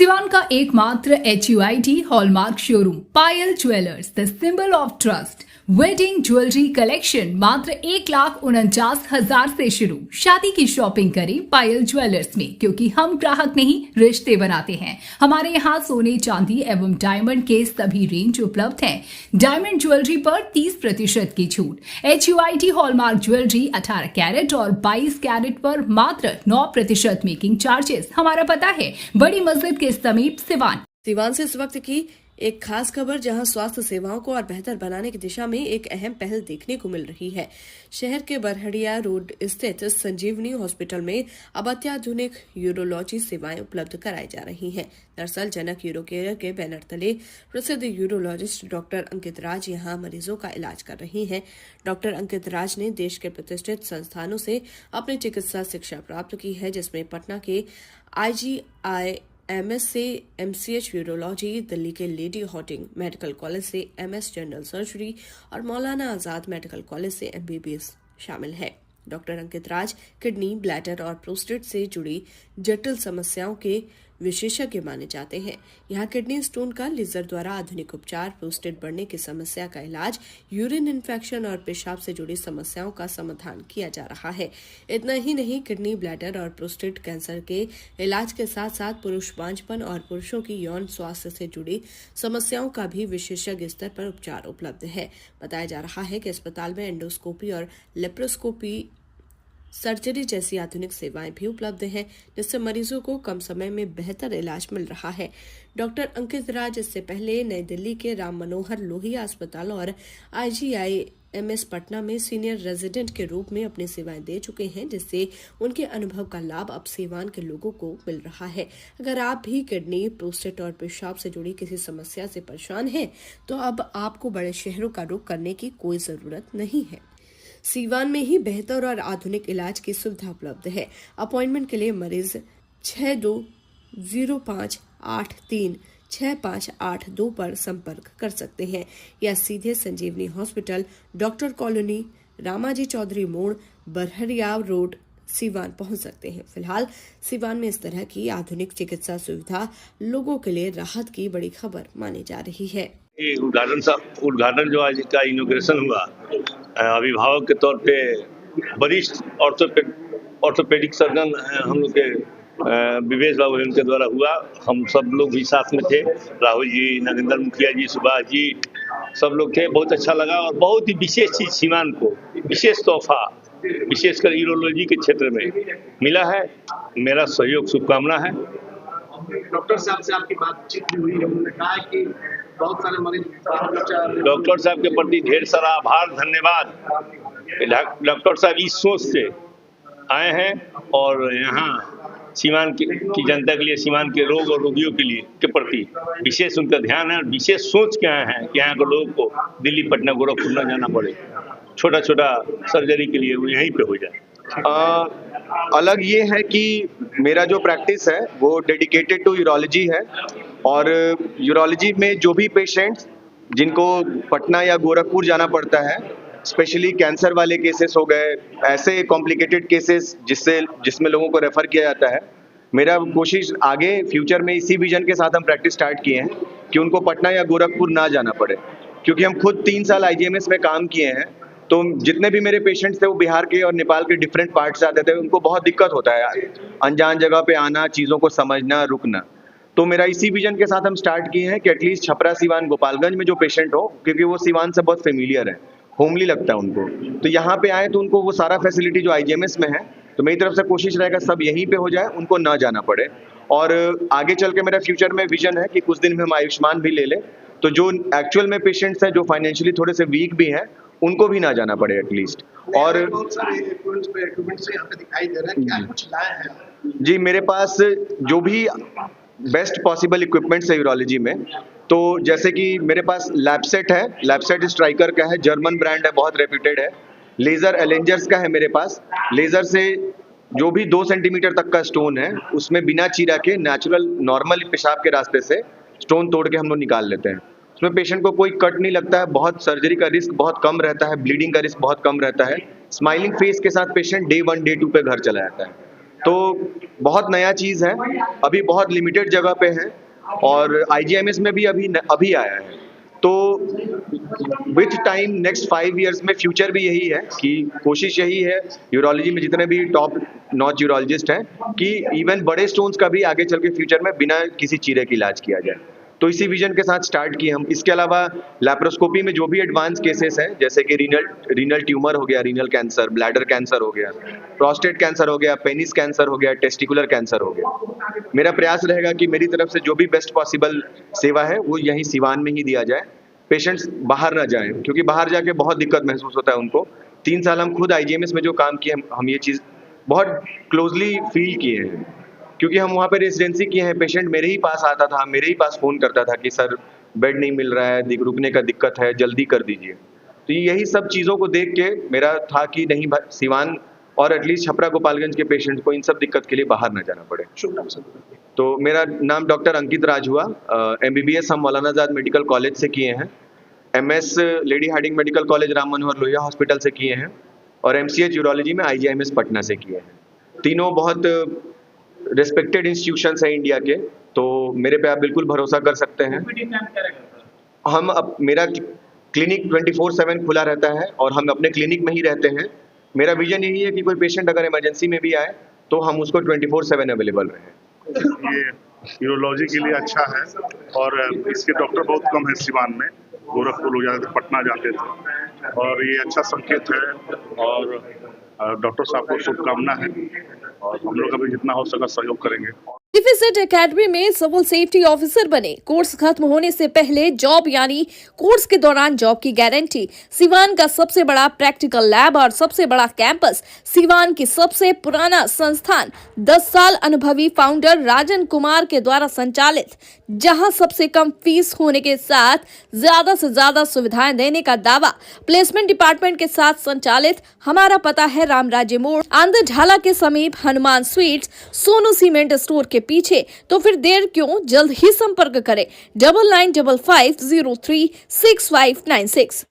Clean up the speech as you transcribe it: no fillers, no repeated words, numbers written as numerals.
सिवान का एकमात्र HUID hallmark showroom Payal jewellers, the symbol of trust. Wedding jewellery collection मात्र 1,49,000 से शुरू। शादी की शॉपिंग करें पायल ज्वेलर्स में, क्योंकि हम ग्राहक नहीं रिश्ते बनाते हैं। हमारे यहाँ सोने चांदी एवं डायमंड के सभी रेंज उपलब्ध हैं। डायमंड ज्वेलरी पर 30% की छूट। HUID हॉलमार्क ज्वेलरी 18 कैरेट और 22 कैरेट पर मात्र 9% मेकिंग चार्जेस। हमारा पता है बड़ी मस्जिद के समीप सिवान। सिवान से इस वक्त की एक खास खबर, जहां स्वास्थ्य सेवाओं को और बेहतर बनाने की दिशा में एक अहम पहल देखने को मिल रही है। शहर के बरहड़िया रोड स्थित संजीवनी हॉस्पिटल में अब अत्याधुनिक यूरोलॉजी सेवाएं उपलब्ध कराई जा रही हैं। दरअसल जनक यूरो केयर के बैनर तले प्रसिद्ध यूरोलॉजिस्ट डॉक्टर अंकित राज यहां मरीजों का इलाज कर रही हैं। डॉक्टर अंकित राज ने देश के प्रतिष्ठित संस्थानों से अपनी चिकित्सा शिक्षा प्राप्त की है, जिसमें पटना के IGIMS से MCH यूरोलॉजी, दिल्ली के लेडी हार्डिंग मेडिकल कॉलेज से MS जनरल सर्जरी और मौलाना आजाद मेडिकल कॉलेज से MBBS शामिल है। डॉक्टर अंकित राज किडनी, ब्लैडर और प्रोस्टेट से जुड़ी जटिल समस्याओं के विशेषज्ञ माने जाते हैं। यहाँ किडनी स्टोन का लेजर द्वारा आधुनिक उपचार, प्रोस्टेट बढ़ने की समस्या का इलाज, यूरिन इन्फेक्शन और पेशाब से जुड़ी समस्याओं का समाधान किया जा रहा है। इतना ही नहीं, किडनी, ब्लैडर और प्रोस्टेट कैंसर के इलाज के साथ साथ पुरुष बांझपन और पुरुषों की यौन स्वास्थ्य से जुड़ी समस्याओं का भी विशेषज्ञ स्तर पर उपचार उपलब्ध है। बताया जा रहा है कि अस्पताल में एंडोस्कोपी और लेप्रोस्कोपी सर्जरी जैसी आधुनिक सेवाएं भी उपलब्ध हैं, जिससे मरीजों को कम समय में बेहतर इलाज मिल रहा है। डॉक्टर अंकित राज इससे पहले नई दिल्ली के राम मनोहर लोहिया अस्पताल और IGIMS पटना में सीनियर रेजिडेंट के रूप में अपनी सेवाएं दे चुके हैं, जिससे उनके अनुभव का लाभ अब सिवान के लोगों को मिल रहा है। अगर आप भी किडनी, प्रोस्टेट और पेशाब से जुड़ी किसी समस्या से परेशान हैं, तो अब आपको बड़े शहरों का रुख करने की कोई जरूरत नहीं है। सीवान में ही बेहतर और आधुनिक इलाज की सुविधा उपलब्ध है। अपॉइंटमेंट के लिए मरीज 6205836582 पर संपर्क कर सकते हैं या सीधे Sanjivani hospital, doctor colony, Ramaji Chaudhary मोड़, बरहड़िया रोड, सिवान पहुंच सकते हैं। फिलहाल सिवान में इस तरह की आधुनिक चिकित्सा सुविधा लोगों के लिए राहत की बड़ी खबर मानी जा रही है। ये उद्घाटन जो आज का इनॉग्रेशन हुआ, अभिभावक के तौर पे वरिष्ठ ऑर्थोपेडिक सर्जन हम लोग के विवेश बाबू उनके द्वारा हुआ। हम सब लोग भी साथ में थे, राहुल जी, नरेंद्र मुखिया जी, सुभाष जी, सब लोग थे। बहुत अच्छा लगा और बहुत ही विशेष चीज सीवान को विशेष तोहफा विशेषकर यूरोलॉजी के क्षेत्र में मिला है। मेरा सहयोग शुभकामना है। डॉक्टर साहब से आपकी बातचीत भी हुई, उन्होंने कहा कि बहुत सारे मरीज डॉक्टर साहब के प्रति ढेर सारा आभार, धन्यवाद। डॉक्टर साहब इस सोच से आए हैं और यहाँ सीवान की जनता के लिए, सीवान के रोग और रोगियों के प्रति विशेष उनका ध्यान है और विशेष सोच के आए हैं कि यहाँ के लोगों को दिल्ली, पटना, गोरखपुर न जाना पड़े। छोटा सर्जरी के लिए वो यहीं पे हो जाए। अलग ये है कि मेरा जो प्रैक्टिस है वो डेडिकेटेड टू यूरोलॉजी है और यूरोलॉजी में जो भी पेशेंट्स जिनको पटना या गोरखपुर जाना पड़ता है, स्पेशली कैंसर वाले केसेस हो गए, ऐसे कॉम्प्लिकेटेड केसेस जिसमें लोगों को रेफर किया जाता है, मेरा कोशिश आगे फ्यूचर में इसी विजन के साथ हम प्रैक्टिस स्टार्ट किए हैं कि उनको पटना या गोरखपुर ना जाना पड़े, क्योंकि हम खुद 3 साल IGMS में काम किए हैं। तो जितने भी मेरे पेशेंट्स थे वो बिहार के और नेपाल के डिफरेंट पार्ट से आते थे। उनको बहुत दिक्कत होता है अनजान जगह पे आना, चीज़ों को समझना, रुकना। तो मेरा इसी विजन के साथ हम स्टार्ट किए हैं कि एटलीस्ट छपरा, सिवान, गोपालगंज में जो पेशेंट हो, क्योंकि वो सिवान से बहुत फेमिलियर है, होमली लगता है उनको, तो यहाँ पे आए तो उनको वो सारा फैसिलिटी जो IGMS में है, तो मेरी तरफ से कोशिश रहेगा सब यहीं पे हो जाए, उनको ना जाना पड़े। और आगे चल के मेरा फ्यूचर में विजन है कि कुछ दिन में हम आयुष्मान भी ले लें, तो जो एक्चुअल में पेशेंट्स हैं, जो फाइनेंशियली थोड़े से वीक भी हैं, उनको भी ना जाना पड़े एटलीस्ट। और जी, मेरे पास जो भी बेस्ट पॉसिबल इक्विपमेंट्स है यूरोलॉजी में, तो जैसे कि मेरे पास लैबसेट है, लैबसेट स्ट्राइकर का है, जर्मन ब्रांड है, बहुत रेप्यूटेड है। लेजर एलेंजर्स का है मेरे पास, लेजर से जो भी 2 सेंटीमीटर तक का स्टोन है उसमें बिना चीरा के नेचुरल नॉर्मल पेशाब के रास्ते से स्टोन तोड़ के हम लोग निकाल लेते हैं। उसमें पेशेंट को कोई कट नहीं लगता है, बहुत सर्जरी का रिस्क बहुत कम रहता है, ब्लीडिंग का रिस्क बहुत कम रहता है। स्माइलिंग फेस के साथ पेशेंट डे 1 डे 2 पे घर चला जाता है। तो बहुत नया चीज़ है, अभी बहुत लिमिटेड जगह पे है और IGMS में भी अभी आया है। तो विथ टाइम नेक्स्ट 5 इयर्स में फ्यूचर भी यही है कि कोशिश यही है यूरोलॉजी में जितने भी टॉप नॉच यूरोलॉजिस्ट हैं कि इवन बड़े स्टोन्स का भी आगे चल के फ्यूचर में बिना किसी चीरे के इलाज किया जाए। तो इसी विजन के साथ स्टार्ट किए हम। इसके अलावा लैप्रोस्कोपी में जो भी एडवांस केसेस हैं, जैसे कि रीनल ट्यूमर हो गया, रीनल कैंसर, ब्लैडर कैंसर हो गया, प्रोस्टेट कैंसर हो गया, पेनिस कैंसर हो गया, टेस्टिकुलर कैंसर हो गया, मेरा प्रयास रहेगा कि मेरी तरफ से जो भी बेस्ट पॉसिबल सेवा है वो यहीं सिवान में ही दिया जाए। पेशेंट्स बाहर ना जाएं, क्योंकि बाहर जाके बहुत दिक्कत महसूस होता है उनको। 3 साल हम खुद IGMS में जो काम किए हम ये चीज़ बहुत क्लोजली फील किए हैं, क्योंकि हम वहाँ पे रेजिडेंसी किए हैं। पेशेंट मेरे ही पास आता था, मेरे ही पास फ़ोन करता था कि सर बेड नहीं मिल रहा है, रुकने का दिक्कत है, जल्दी कर दीजिए। तो यही सब चीज़ों को देख के मेरा था कि नहीं, सिवान और एटलीस्ट छपरा गोपालगंज के पेशेंट्स को इन सब दिक्कत के लिए बाहर न जाना पड़े। शुभ नाम सर। तो मेरा नाम डॉक्टर अंकित राज हुआ। MBBS हम मौलाना आज़ाद मेडिकल कॉलेज से किए हैं, MS lady Hardinge medical college Ram Manohar Lohia hospital से किए हैं और MCH यूरोलॉजी में IGMS पटना से किए हैं। तीनों बहुत रिस्पेक्टेड इंस्टीट्यूशंस हैं इंडिया के, तो मेरे पे आप बिल्कुल भरोसा कर सकते हैं। मेरा क्लिनिक 24/7 खुला रहता है और हम अपने क्लिनिक में ही रहते हैं। मेरा विजन यही है कि कोई पेशेंट अगर इमरजेंसी में भी आए तो हम उसको 24/7 अवेलेबल रहें। ये यूरोलॉजी के लिए अच्छा है और इसके डॉक्टर बहुत कम है सिवान में। गोरखपुर लोग जाते थे, पटना जाते थे और ये अच्छा संकेत है और डॉक्टर साहब को शुभकामना है और हम लोग अभी जितना हो सका सहयोग करेंगे। डिफिसिट एकेडमी में सिविल सेफ्टी ऑफिसर बने। कोर्स खत्म होने से पहले जॉब यानी कोर्स के दौरान जॉब की गारंटी। सिवान का सबसे बड़ा प्रैक्टिकल लैब और सबसे बड़ा कैंपस। सिवान की सबसे पुराना संस्थान 10 साल अनुभवी फाउंडर राजन कुमार के द्वारा संचालित, जहां सबसे कम फीस होने के साथ ज्यादा से ज्यादा सुविधाएं देने का दावा। प्लेसमेंट डिपार्टमेंट के साथ संचालित। हमारा पता है रामराज्य मोड़, आंध्र ढाला के समीप, Hanuman sweets, Sonu cement store के पीछे। तो फिर देर क्यों, जल्द ही संपर्क करें 9955036596।